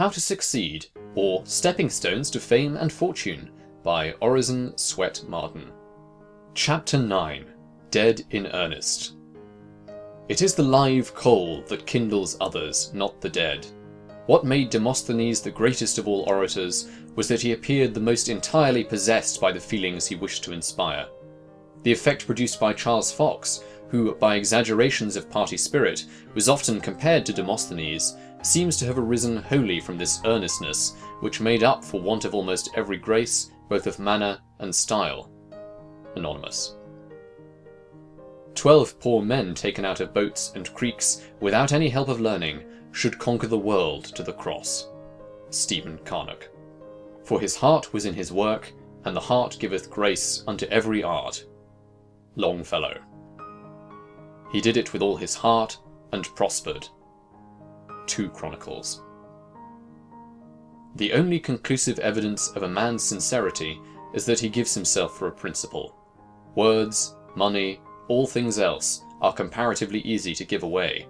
How to Succeed, or Stepping Stones to Fame and Fortune by Orison Swett Marden. Chapter 9. Dead in Earnest. It is the live coal that kindles others, not the dead. What made Demosthenes the greatest of all orators was that he appeared the most entirely possessed by the feelings he wished to inspire. The effect produced by Charles Fox, who, by exaggerations of party spirit, was often compared to Demosthenes, seems to have arisen wholly from this earnestness, which made up for want of almost every grace, both of manner and style. Anonymous. 12 poor men taken out of boats and creeks, without any help of learning, should conquer the world to the cross. Stephen Carnock. For his heart was in his work, and the heart giveth grace unto every art. Longfellow. He did it with all his heart, and prospered. 2 Chronicles. The only conclusive evidence of a man's sincerity is that he gives himself for a principle. Words, money, all things else are comparatively easy to give away.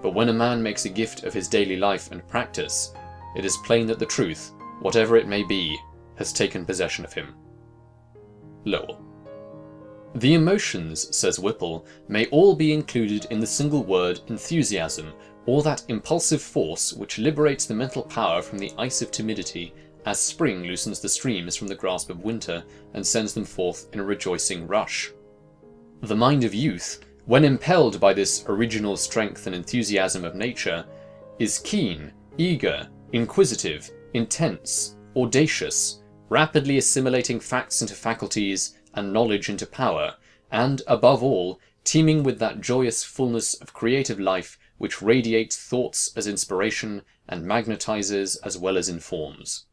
But when a man makes a gift of his daily life and practice, it is plain that the truth, whatever it may be, has taken possession of him. Lowell. The emotions, says Whipple, may all be included in the single word enthusiasm, or that impulsive force which liberates the mental power from the ice of timidity, as spring loosens the streams from the grasp of winter and sends them forth in a rejoicing rush. The mind of youth, when impelled by this original strength and enthusiasm of nature, is keen, eager, inquisitive, intense, audacious, rapidly assimilating facts into faculties and knowledge into power, and, above all, teeming with that joyous fullness of creative life which radiates thoughts as inspiration and magnetizes as well as informs.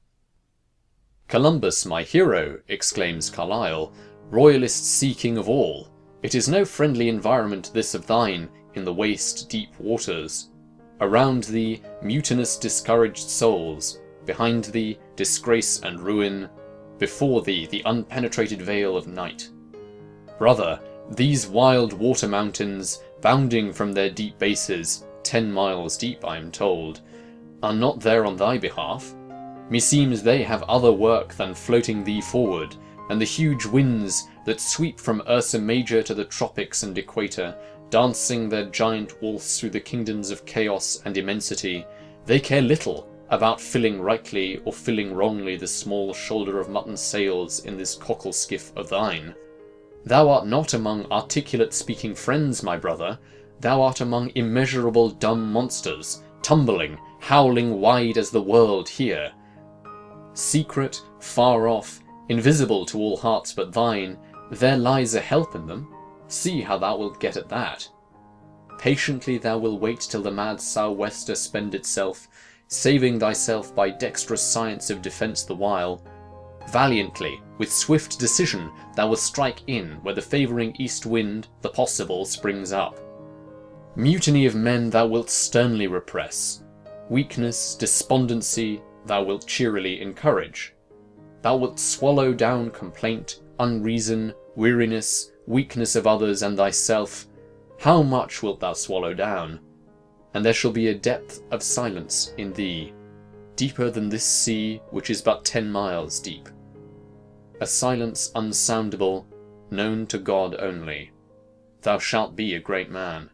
Columbus, my hero, exclaims Carlyle, royalist seeking of all, it is no friendly environment this of thine in the waste deep waters. Around thee, mutinous discouraged souls, behind thee, disgrace and ruin, before thee, the unpenetrated veil of night. Brother, these wild water mountains, bounding from their deep bases, 10 miles deep, I am told, are not there on thy behalf. Meseems they have other work than floating thee forward, and the huge winds that sweep from Ursa Major to the tropics and equator, dancing their giant waltz through the kingdoms of chaos and immensity, they care little about filling rightly or filling wrongly the small shoulder of mutton sails in this cockle skiff of thine. Thou art not among articulate speaking friends, my brother, thou art among immeasurable dumb monsters, tumbling, howling wide as the world here. Secret, far off, invisible to all hearts but thine, there lies a help in them. See how thou wilt get at that. Patiently thou wilt wait till the mad sou'wester spend itself, saving thyself by dexterous science of defence the while. Valiantly, with swift decision, thou wilt strike in where the favouring east wind, the possible, springs up. Mutiny of men thou wilt sternly repress. Weakness, despondency, thou wilt cheerily encourage. Thou wilt swallow down complaint, unreason, weariness, weakness of others and thyself. How much wilt thou swallow down? And there shall be a depth of silence in thee, deeper than this sea which is but 10 miles deep. A silence unsoundable, known to God only. Thou shalt be a great man.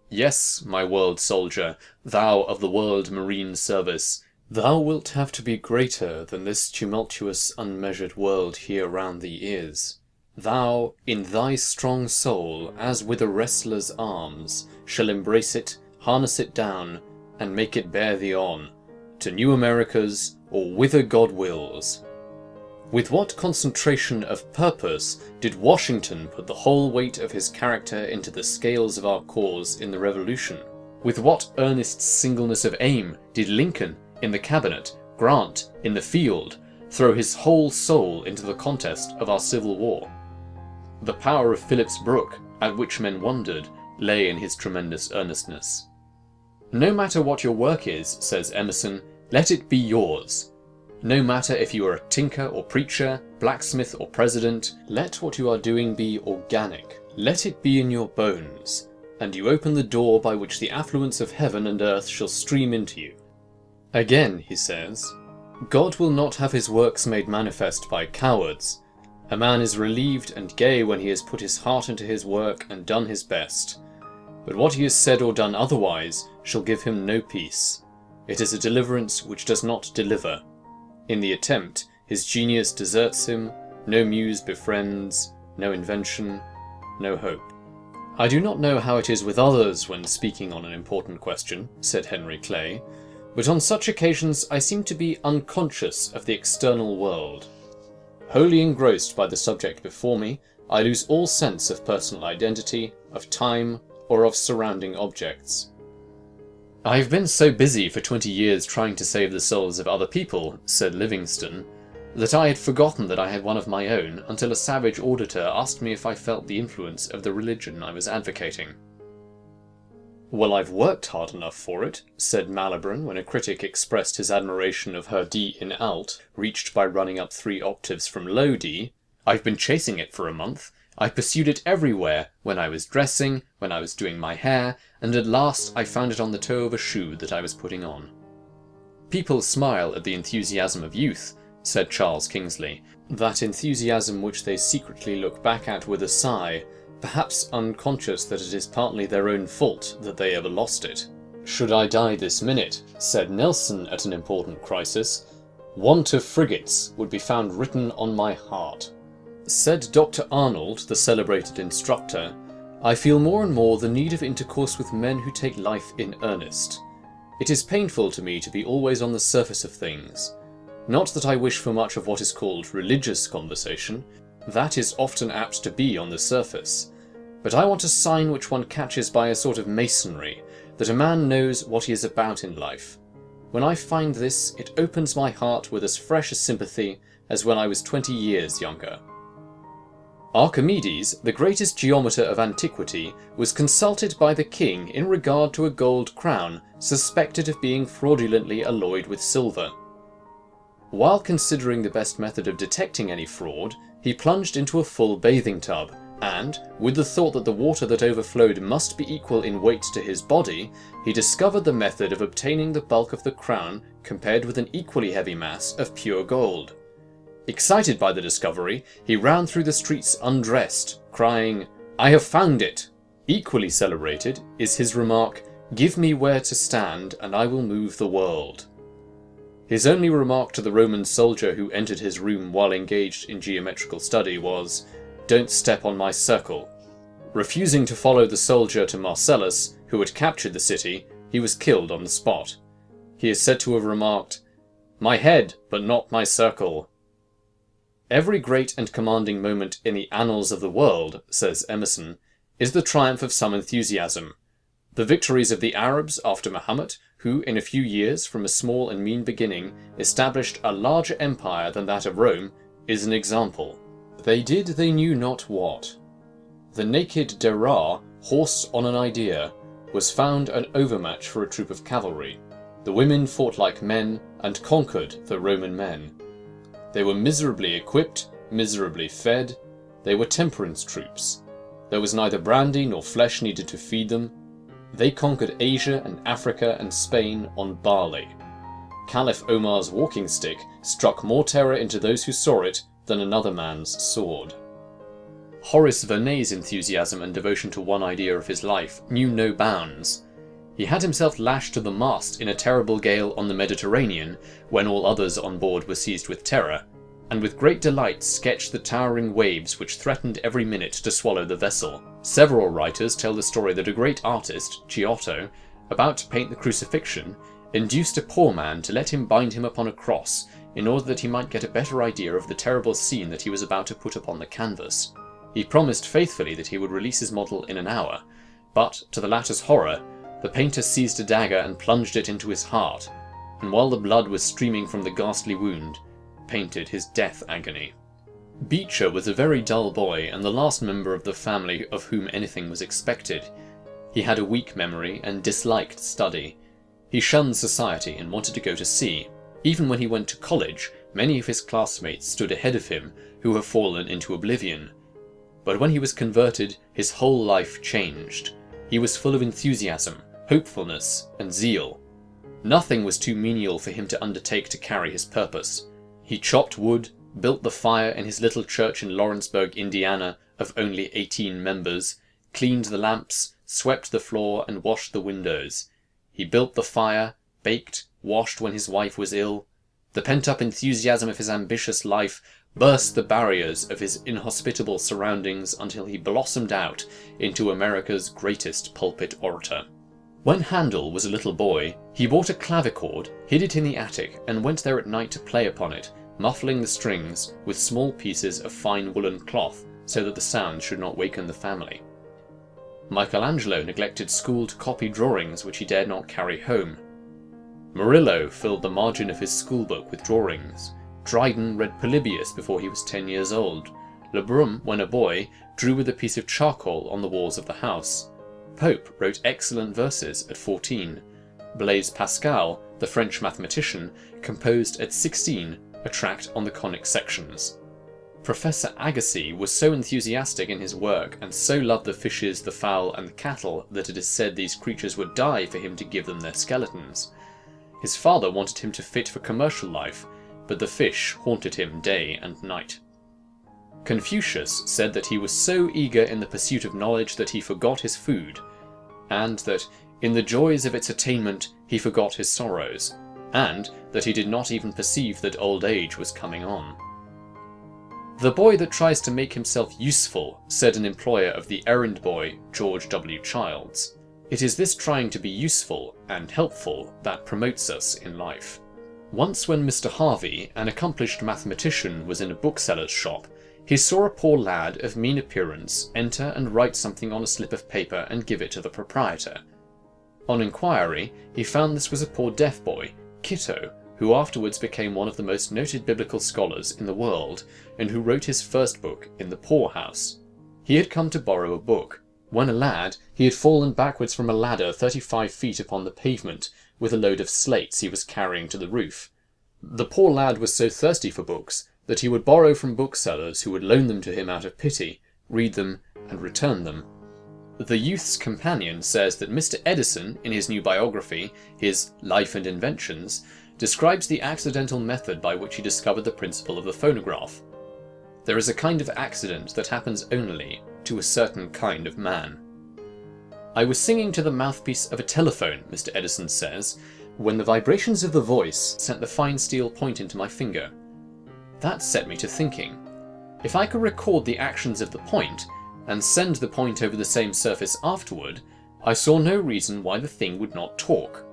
Yes, my world soldier, thou of the world marine service, thou wilt have to be greater than this tumultuous unmeasured world here round thee is. Thou, in thy strong soul, as with a wrestler's arms, shall embrace it, harness it down, and make it bear thee on, to new Americas, or whither God wills. With what concentration of purpose did Washington put the whole weight of his character into the scales of our cause in the Revolution? With what earnest singleness of aim did Lincoln, in the cabinet, Grant, in the field, throw his whole soul into the contest of our Civil War? The power of Phillips Brooke, at which men wondered, lay in his tremendous earnestness. No matter what your work is, says Emerson, let it be yours. No matter if you are a tinker or preacher, blacksmith or president, let what you are doing be organic. Let it be in your bones, and you open the door by which the affluence of heaven and earth shall stream into you. Again, he says, God will not have his works made manifest by cowards. A man is relieved and gay when he has put his heart into his work and done his best. But what he has said or done otherwise shall give him no peace. It is a deliverance which does not deliver. In the attempt, his genius deserts him, no muse befriends, no invention, no hope. I do not know how it is with others when speaking on an important question, said Henry Clay, but on such occasions I seem to be unconscious of the external world. Wholly engrossed by the subject before me, I lose all sense of personal identity, of time, or of surrounding objects. I have been so busy for 20 years trying to save the souls of other people, said Livingstone, that I had forgotten that I had one of my own until a savage auditor asked me if I felt the influence of the religion I was advocating. Well, I've worked hard enough for it, said Malibran when a critic expressed his admiration of her D in alt, reached by running up 3 octaves from low D. I've been chasing it for a month. I pursued it everywhere, when I was dressing, when I was doing my hair, and at last I found it on the toe of a shoe that I was putting on. People smile at the enthusiasm of youth, said Charles Kingsley, that enthusiasm which they secretly look back at with a sigh, perhaps unconscious that it is partly their own fault that they ever lost it. Should I die this minute, said Nelson at an important crisis, want of frigates would be found written on my heart. Said Dr. Arnold, the celebrated instructor, I feel more and more the need of intercourse with men who take life in earnest. It is painful to me to be always on the surface of things. Not that I wish for much of what is called religious conversation, that is often apt to be on the surface, but I want a sign which one catches by a sort of masonry, that a man knows what he is about in life. When I find this, it opens my heart with as fresh a sympathy as when I was 20 years younger. Archimedes, the greatest geometer of antiquity, was consulted by the king in regard to a gold crown suspected of being fraudulently alloyed with silver. While considering the best method of detecting any fraud, he plunged into a full bathing tub, and, with the thought that the water that overflowed must be equal in weight to his body, he discovered the method of obtaining the bulk of the crown compared with an equally heavy mass of pure gold. Excited by the discovery, he ran through the streets undressed, crying, "I have found it!" Equally celebrated is his remark, "Give me where to stand, and I will move the world." His only remark to the Roman soldier who entered his room while engaged in geometrical study was, "Don't step on my circle." Refusing to follow the soldier to Marcellus, who had captured the city, he was killed on the spot. He is said to have remarked, "My head, but not my circle." Every great and commanding moment in the annals of the world, says Emerson, is the triumph of some enthusiasm. The victories of the Arabs after Muhammad, who in a few years, from a small and mean beginning, established a larger empire than that of Rome, is an example. They did they knew not what. The naked Derar, horsed on an idea, was found an overmatch for a troop of cavalry. The women fought like men, and conquered the Roman men. They were miserably equipped, miserably fed. They were temperance troops. There was neither brandy nor flesh needed to feed them. They conquered Asia and Africa and Spain on barley. Caliph Omar's walking stick struck more terror into those who saw it than another man's sword. Horace Vernet's enthusiasm and devotion to one idea of his life knew no bounds. He had himself lashed to the mast in a terrible gale on the Mediterranean, when all others on board were seized with terror, and with great delight sketched the towering waves which threatened every minute to swallow the vessel. Several writers tell the story that a great artist, Giotto, about to paint the Crucifixion, induced a poor man to let him bind him upon a cross, in order that he might get a better idea of the terrible scene that he was about to put upon the canvas. He promised faithfully that he would release his model in an hour, but, to the latter's horror, the painter seized a dagger and plunged it into his heart, and while the blood was streaming from the ghastly wound, painted his death agony. Beecher was a very dull boy and the last member of the family of whom anything was expected. He had a weak memory and disliked study. He shunned society and wanted to go to sea. Even when he went to college, many of his classmates stood ahead of him who have fallen into oblivion. But when he was converted, his whole life changed. He was full of enthusiasm, hopefulness, and zeal. Nothing was too menial for him to undertake to carry his purpose. He chopped wood, built the fire in his little church in Lawrenceburg, Indiana, of only 18 members, cleaned the lamps, swept the floor, and washed the windows. He built the fire, baked, washed when his wife was ill. The pent-up enthusiasm of his ambitious life burst the barriers of his inhospitable surroundings until he blossomed out into America's greatest pulpit orator. When Handel was a little boy, he bought a clavichord, hid it in the attic, and went there at night to play upon it, muffling the strings with small pieces of fine woolen cloth so that the sound should not waken the family. Michelangelo neglected school to copy drawings which he dared not carry home. Murillo filled the margin of his schoolbook with drawings. Dryden read Polybius before he was 10 years old. Lebrun, when a boy, drew with a piece of charcoal on the walls of the house. Pope wrote excellent verses at 14. Blaise Pascal, the French mathematician, composed at 16 a tract on the conic sections. Professor Agassiz was so enthusiastic in his work and so loved the fishes, the fowl, and the cattle that it is said these creatures would die for him to give them their skeletons. His father wanted him to fit for commercial life, but the fish haunted him day and night. Confucius said that he was so eager in the pursuit of knowledge that he forgot his food, and that in the joys of its attainment he forgot his sorrows, and that he did not even perceive that old age was coming on. "The boy that tries to make himself useful," said an employer of the errand boy, George W. Childs. "It is this trying to be useful and helpful that promotes us in life." Once when Mr. Harvey, an accomplished mathematician, was in a bookseller's shop, he saw a poor lad of mean appearance enter and write something on a slip of paper and give it to the proprietor. On inquiry, he found this was a poor deaf boy, Kitto, who afterwards became one of the most noted biblical scholars in the world, and who wrote his first book in the poorhouse. He had come to borrow a book. When a lad, he had fallen backwards from a ladder 35 feet upon the pavement, with a load of slates he was carrying to the roof. The poor lad was so thirsty for books that he would borrow from booksellers who would loan them to him out of pity, read them, and return them. The Youth's Companion says that Mr. Edison, in his new biography, his Life and Inventions, describes the accidental method by which he discovered the principle of the phonograph. There is a kind of accident that happens only to a certain kind of man. "I was singing to the mouthpiece of a telephone," Mr. Edison says, "when the vibrations of the voice sent the fine steel point into my finger. That set me to thinking. If I could record the actions of the point, and send the point over the same surface afterward, I saw no reason why the thing would not talk.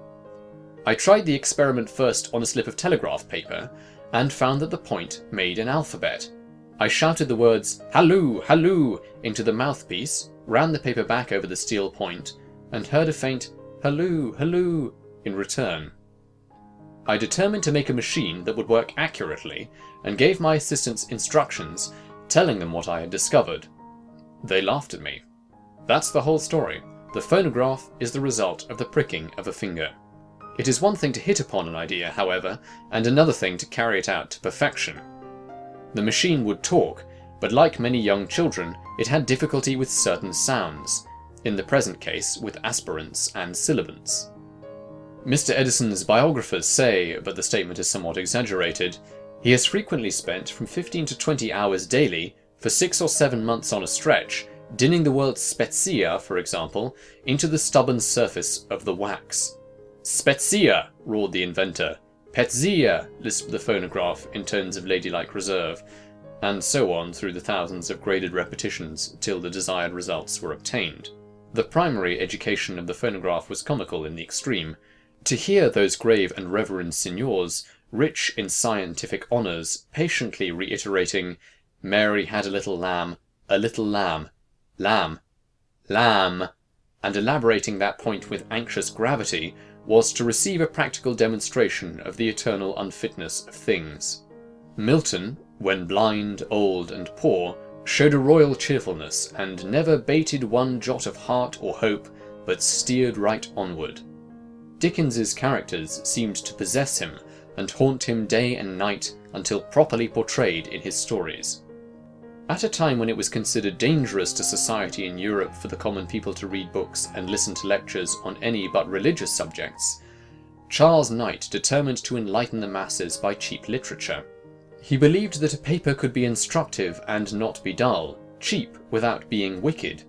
I tried the experiment first on a slip of telegraph paper, and found that the point made an alphabet. I shouted the words, 'Halloo, halloo,' into the mouthpiece, ran the paper back over the steel point, and heard a faint 'halloo, halloo' in return. I determined to make a machine that would work accurately, and gave my assistants instructions, telling them what I had discovered. They laughed at me. That's the whole story. The phonograph is the result of the pricking of a finger. It is one thing to hit upon an idea, however, and another thing to carry it out to perfection. The machine would talk, but like many young children, it had difficulty with certain sounds, in the present case with aspirants and sibilants. Mr. Edison's biographers say, but the statement is somewhat exaggerated, he has frequently spent from 15 to 20 hours daily, for 6 or 7 months on a stretch, dinning the word spezia, for example, into the stubborn surface of the wax. "Spezia!" roared the inventor. "Petzia!" lisped the phonograph in tones of ladylike reserve, and so on through the thousands of graded repetitions till the desired results were obtained. The primary education of the phonograph was comical in the extreme. To hear those grave and reverend signors, rich in scientific honours, patiently reiterating, "Mary had a little lamb, lamb, lamb," and elaborating that point with anxious gravity, was to receive a practical demonstration of the eternal unfitness of things. Milton, when blind, old, and poor, showed a royal cheerfulness, and never bated one jot of heart or hope, but steered right onward. Dickens's characters seemed to possess him, and haunt him day and night until properly portrayed in his stories. At a time when it was considered dangerous to society in Europe for the common people to read books and listen to lectures on any but religious subjects, Charles Knight determined to enlighten the masses by cheap literature. He believed that a paper could be instructive and not be dull, cheap without being wicked.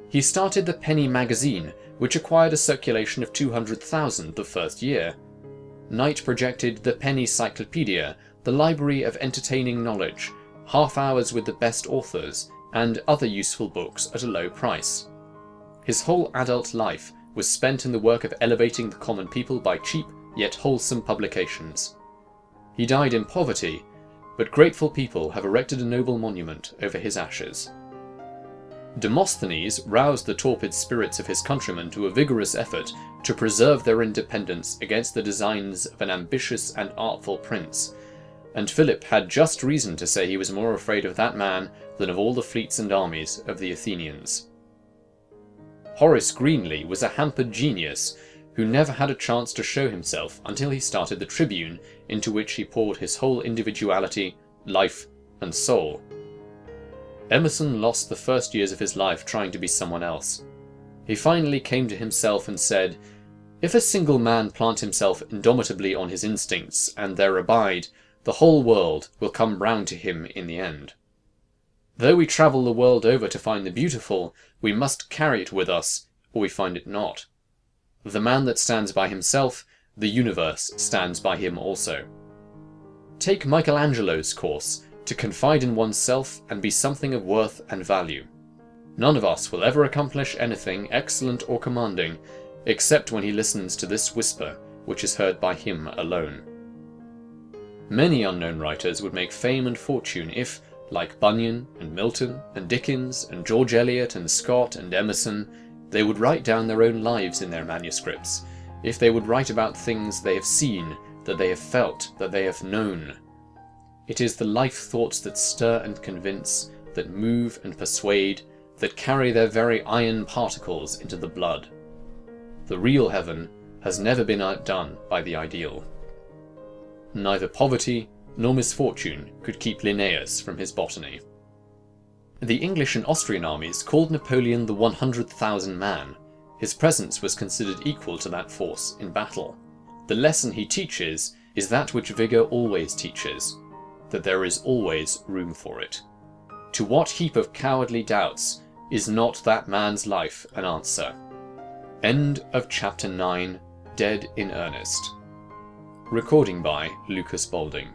He started the Penny magazine, which acquired a circulation of 200,000 the first year. Knight projected the Penny Cyclopedia, the library of entertaining knowledge, half hours with the best authors, and other useful books at a low price. His whole adult life was spent in the work of elevating the common people by cheap yet wholesome publications. He died in poverty, but grateful people have erected a noble monument over his ashes. Demosthenes roused the torpid spirits of his countrymen to a vigorous effort to preserve their independence against the designs of an ambitious and artful prince, and Philip had just reason to say he was more afraid of that man than of all the fleets and armies of the Athenians. Horace Greeley was a hampered genius who never had a chance to show himself until he started the Tribune, into which he poured his whole individuality, life, and soul. Emerson lost the first years of his life trying to be someone else. He finally came to himself and said, "If a single man plant himself indomitably on his instincts, and there abide, the whole world will come round to him in the end. Though we travel the world over to find the beautiful, we must carry it with us, or we find it not. The man that stands by himself, the universe stands by him also." Take Michelangelo's course, to confide in oneself and be something of worth and value. None of us will ever accomplish anything excellent or commanding, except when he listens to this whisper, which is heard by him alone. Many unknown writers would make fame and fortune if, like Bunyan and Milton and Dickens and George Eliot and Scott and Emerson, they would write down their own lives in their manuscripts, if they would write about things they have seen, that they have felt, that they have known. It is the life thoughts that stir and convince, that move and persuade, that carry their very iron particles into the blood. The real heaven has never been outdone by the ideal. Neither poverty nor misfortune could keep Linnaeus from his botany. The English and Austrian armies called Napoleon the 100,000 man. His presence was considered equal to that force in battle. The lesson he teaches is that which vigour always teaches, that there is always room for it. To what heap of cowardly doubts is not that man's life an answer? End of Chapter 9, Dead in Earnest. Recording by Lucas Balding.